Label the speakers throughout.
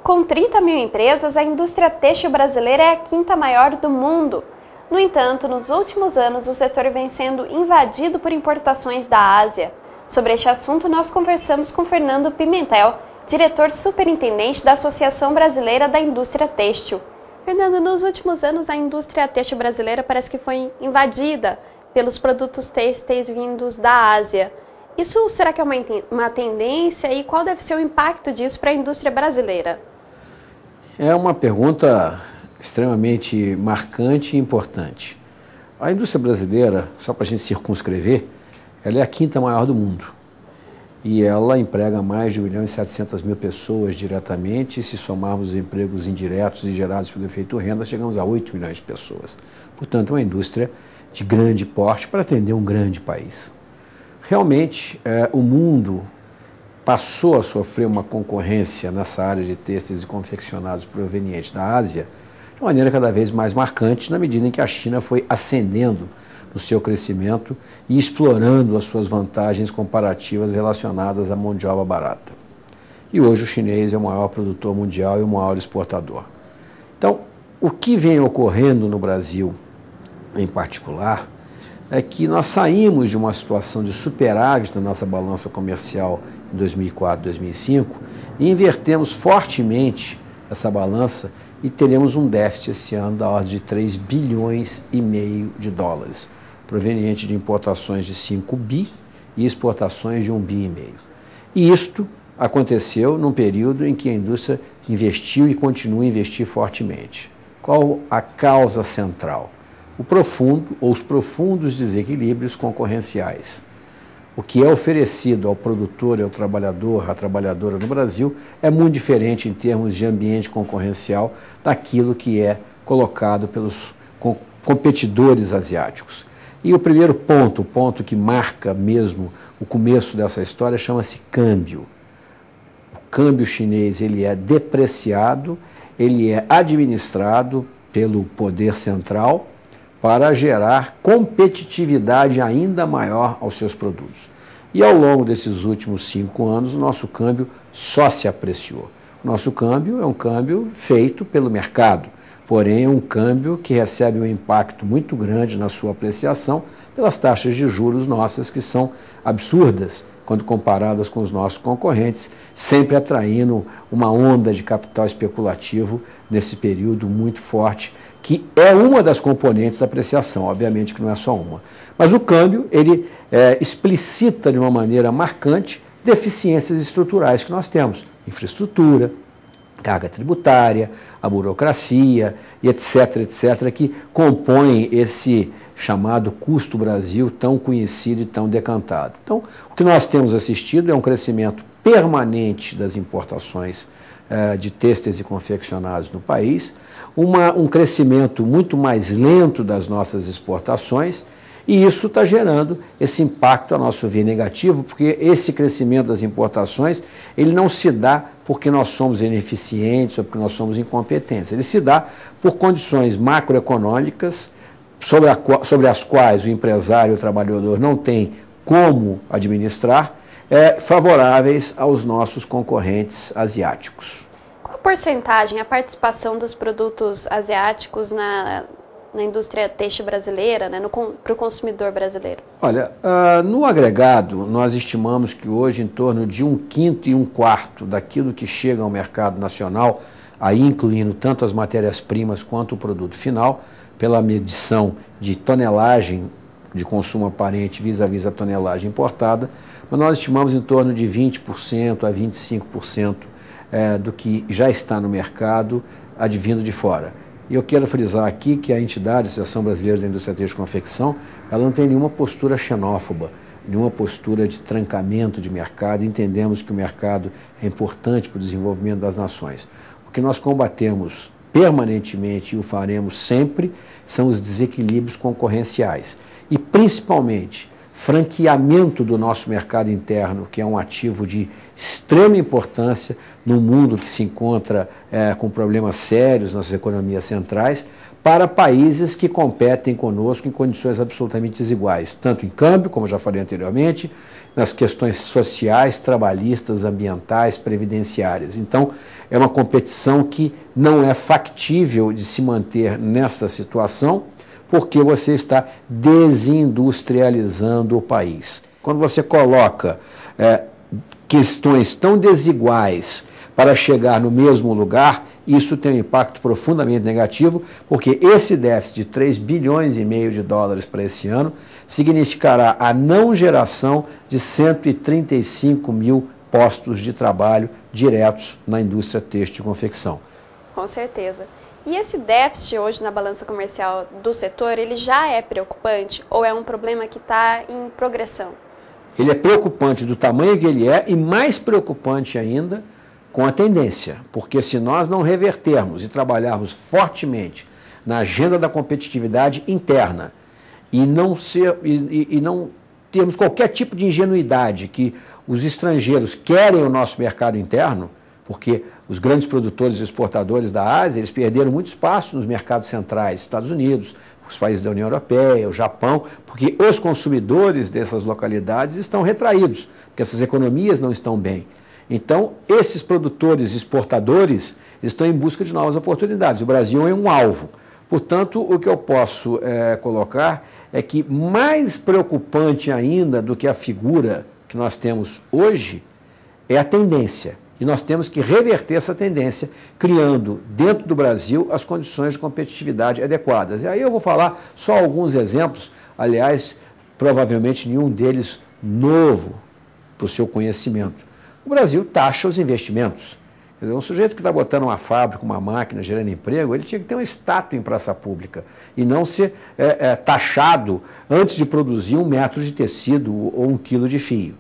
Speaker 1: Com 30 mil empresas, a indústria têxtil brasileira é a quinta maior do mundo. No entanto, nos últimos anos, o setor vem sendo invadido por importações da Ásia. Sobre este assunto, nós conversamos com Fernando Pimentel, diretor superintendente da Associação Brasileira da Indústria Têxtil. Fernando, nos últimos anos, a indústria têxtil brasileira parece que foi invadida pelos produtos têxteis vindos da Ásia. Isso será que é uma tendência e qual deve ser o impacto disso para a indústria brasileira?
Speaker 2: É uma pergunta extremamente marcante e importante. A indústria brasileira, só para a gente circunscrever, ela é a quinta maior do mundo. E ela emprega mais de 1.700.000 pessoas diretamente, e se somarmos os empregos indiretos e gerados pelo efeito renda, chegamos a 8 milhões de pessoas. Portanto, é uma indústria de grande porte para atender um grande país. Realmente, o mundo passou a sofrer uma concorrência nessa área de têxteis e confeccionados provenientes da Ásia de maneira cada vez mais marcante, na medida em que a China foi ascendendo no seu crescimento e explorando as suas vantagens comparativas relacionadas à mão de obra barata. E hoje o chinês é o maior produtor mundial e o maior exportador. Então, o que vem ocorrendo no Brasil, em particular, é que nós saímos de uma situação de superávit na nossa balança comercial em 2004, 2005 e invertemos fortemente essa balança e teremos um déficit esse ano da ordem de 3,5 bilhões de dólares, proveniente de importações de 5 bi e exportações de 1,5 bi. E isto aconteceu num período em que a indústria investiu e continua a investir fortemente. Qual a causa central? O profundo ou os profundos desequilíbrios concorrenciais. O que é oferecido ao produtor e ao trabalhador, à trabalhadora no Brasil, é muito diferente em termos de ambiente concorrencial daquilo que é colocado pelos competidores asiáticos. E o primeiro ponto, o ponto que marca mesmo o começo dessa história, chama-se câmbio. O câmbio chinês ele é depreciado, ele é administrado pelo poder central, para gerar competitividade ainda maior aos seus produtos. E ao longo desses últimos 5 anos, o nosso câmbio só se apreciou. O nosso câmbio é um câmbio feito pelo mercado, porém é um câmbio que recebe um impacto muito grande na sua apreciação pelas taxas de juros nossas, que são absurdas quando comparadas com os nossos concorrentes, sempre atraindo uma onda de capital especulativo nesse período muito forte, que é uma das componentes da apreciação, obviamente que não é só uma. Mas o câmbio, ele explicita de uma maneira marcante deficiências estruturais que nós temos, infraestrutura, carga tributária, a burocracia, e etc., que compõem esse chamado custo Brasil tão conhecido e tão decantado. Então, o que nós temos assistido é um crescimento permanente das importações de têxteis e confeccionados no país, um crescimento muito mais lento das nossas exportações, e isso está gerando esse impacto a nosso ver negativo, porque esse crescimento das importações, ele não se dá porque nós somos ineficientes ou porque nós somos incompetentes, ele se dá por condições macroeconômicas sobre as quais o empresário e o trabalhador não têm como administrar, favoráveis aos nossos concorrentes asiáticos.
Speaker 1: Qual a porcentagem, a participação dos produtos asiáticos na indústria têxtil brasileira, né, para o consumidor brasileiro?
Speaker 2: Olha, no agregado, nós estimamos que hoje em torno de 1/5 e 1/4 daquilo que chega ao mercado nacional, aí incluindo tanto as matérias-primas quanto o produto final, pela medição de tonelagem de consumo aparente vis-à-vis a tonelagem importada, mas nós estimamos em torno de 20% a 25% do que já está no mercado advindo de fora. E eu quero frisar aqui que a entidade, a Associação Brasileira da Indústria Têxtil e Confecção, ela não tem nenhuma postura xenófoba, nenhuma postura de trancamento de mercado. Entendemos que o mercado é importante para o desenvolvimento das nações. O que nós combatemos permanentemente e o faremos sempre são os desequilíbrios concorrenciais e, principalmente, franqueamento do nosso mercado interno, que é um ativo de extrema importância num mundo que se encontra com problemas sérios nas economias centrais, para países que competem conosco em condições absolutamente desiguais, tanto em câmbio, como eu já falei anteriormente, nas questões sociais, trabalhistas, ambientais, previdenciárias. Então, é uma competição que não é factível de se manter nessa situação, porque você está desindustrializando o país. Quando você coloca questões tão desiguais para chegar no mesmo lugar, isso tem um impacto profundamente negativo, porque esse déficit de 3 bilhões e meio de dólares para esse ano significará a não geração de 135 mil postos de trabalho diretos na indústria têxtil e confecção.
Speaker 1: Com certeza. E esse déficit hoje na balança comercial do setor, ele já é preocupante ou é um problema que está em progressão?
Speaker 2: Ele é preocupante do tamanho que ele é e mais preocupante ainda com a tendência, porque se nós não revertermos e trabalharmos fortemente na agenda da competitividade interna e não termos qualquer tipo de ingenuidade que os estrangeiros querem o nosso mercado interno, porque os grandes produtores e exportadores da Ásia, eles perderam muito espaço nos mercados centrais, Estados Unidos, os países da União Europeia, o Japão, porque os consumidores dessas localidades estão retraídos, porque essas economias não estão bem. Então, esses produtores exportadores estão em busca de novas oportunidades. O Brasil é um alvo. Portanto, o que eu posso colocar é que mais preocupante ainda do que a figura que nós temos hoje é a tendência. E nós temos que reverter essa tendência, criando dentro do Brasil as condições de competitividade adequadas. E aí eu vou falar só alguns exemplos, aliás, provavelmente nenhum deles novo para o seu conhecimento. O Brasil taxa os investimentos. Quer dizer, um sujeito que está botando uma fábrica, uma máquina, gerando emprego, ele tinha que ter uma estátua em praça pública e não ser taxado antes de produzir 1 metro de tecido ou 1 quilo de fio.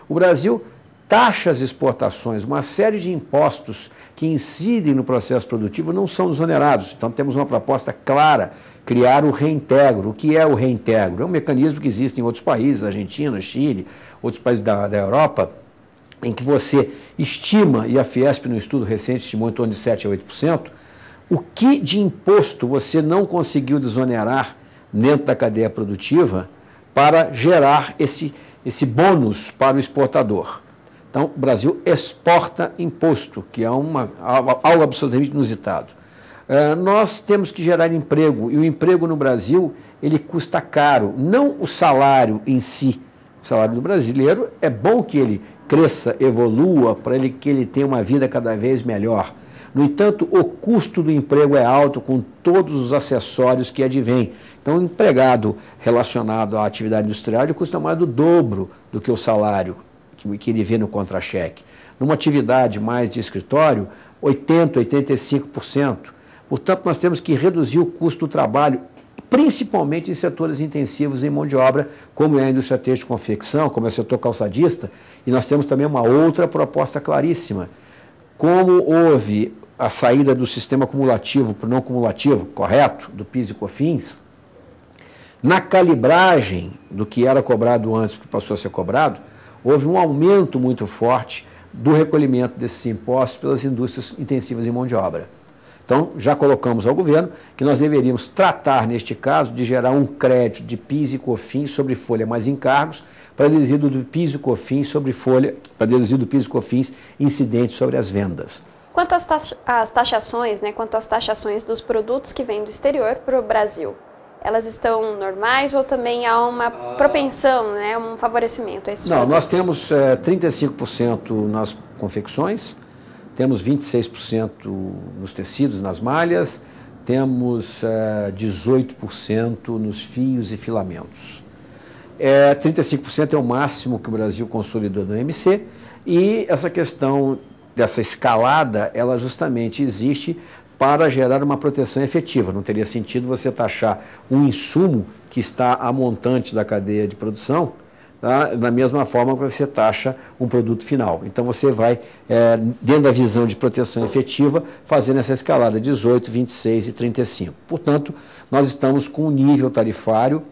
Speaker 2: O Brasil taxa as exportações, uma série de impostos que incidem no processo produtivo não são desonerados. Então temos uma proposta clara, criar o reintegro. O que é o reintegro? É um mecanismo que existe em outros países, Argentina, Chile, outros países da Europa, em que você estima, e a Fiesp no estudo recente estimou em torno de 7% a 8%, o que de imposto você não conseguiu desonerar dentro da cadeia produtiva para gerar esse bônus para o exportador. Então, o Brasil exporta imposto, que é algo absolutamente inusitado. Nós temos que gerar emprego, e o emprego no Brasil, ele custa caro, não o salário em si. O salário do brasileiro é bom que ele cresça, evolua, para que ele tenha uma vida cada vez melhor. No entanto, o custo do emprego é alto com todos os acessórios que advêm. Então, o empregado relacionado à atividade industrial ele custa mais do dobro do que o salário que ele vê no contra-cheque. Numa atividade mais de escritório, 80%, 85%. Portanto, nós temos que reduzir o custo do trabalho, principalmente em setores intensivos em mão de obra, como é a indústria têxtil e confecção, como é o setor calçadista, e nós temos também uma outra proposta claríssima. Como houve a saída do sistema cumulativo para o não cumulativo, correto, do PIS e COFINS, na calibragem do que era cobrado antes, que passou a ser cobrado, houve um aumento muito forte do recolhimento desses impostos pelas indústrias intensivas em mão de obra. Então, já colocamos ao governo que nós deveríamos tratar, neste caso, de gerar um crédito de PIS e COFINS sobre folha mais encargos para deduzido do PIS e COFINS sobre folha, para deduzido do PIS e COFINS incidentes sobre as vendas.
Speaker 1: Quanto às taxações, quanto às taxações dos produtos que vêm do exterior para o Brasil, elas estão normais ou também há uma propensão, um favorecimento a esses produtos?
Speaker 2: Não, nós temos 35% nas confecções, temos 26% nos tecidos, nas malhas, temos 18% nos fios e filamentos. 35% é o máximo que o Brasil consolidou no MC e essa questão dessa escalada, ela justamente existe para gerar uma proteção efetiva. Não teria sentido você taxar um insumo que está a montante da cadeia de produção, tá? Da mesma forma que você taxa um produto final. Então você vai, dentro da visão de proteção efetiva, fazendo essa escalada 18, 26 e 35. Portanto, nós estamos com um nível tarifário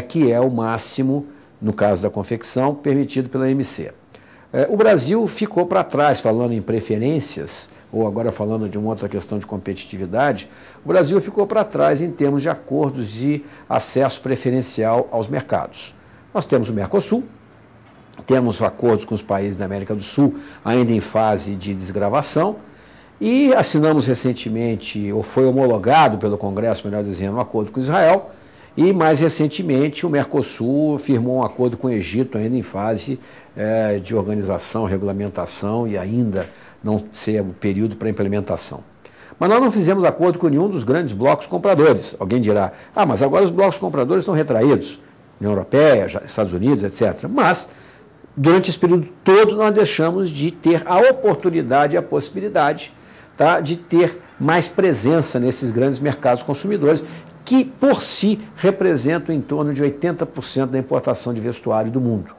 Speaker 2: que é o máximo, no caso da confecção, permitido pela MC. O Brasil ficou para trás, falando em preferências, ou agora falando de uma outra questão de competitividade, o Brasil ficou para trás em termos de acordos de acesso preferencial aos mercados. Nós temos o Mercosul, temos acordos com os países da América do Sul ainda em fase de desgravação e assinamos recentemente, ou foi homologado pelo Congresso, melhor dizendo, um acordo com Israel. E, mais recentemente, o Mercosul firmou um acordo com o Egito, ainda em fase de organização, regulamentação e ainda não ser o período para implementação. Mas nós não fizemos acordo com nenhum dos grandes blocos compradores. Alguém dirá, mas agora os blocos compradores estão retraídos, União Europeia, Estados Unidos, etc. Mas, durante esse período todo, nós deixamos de ter a oportunidade e a possibilidade, tá, de ter mais presença nesses grandes mercados consumidores, que por si representam em torno de 80% da importação de vestuário do mundo.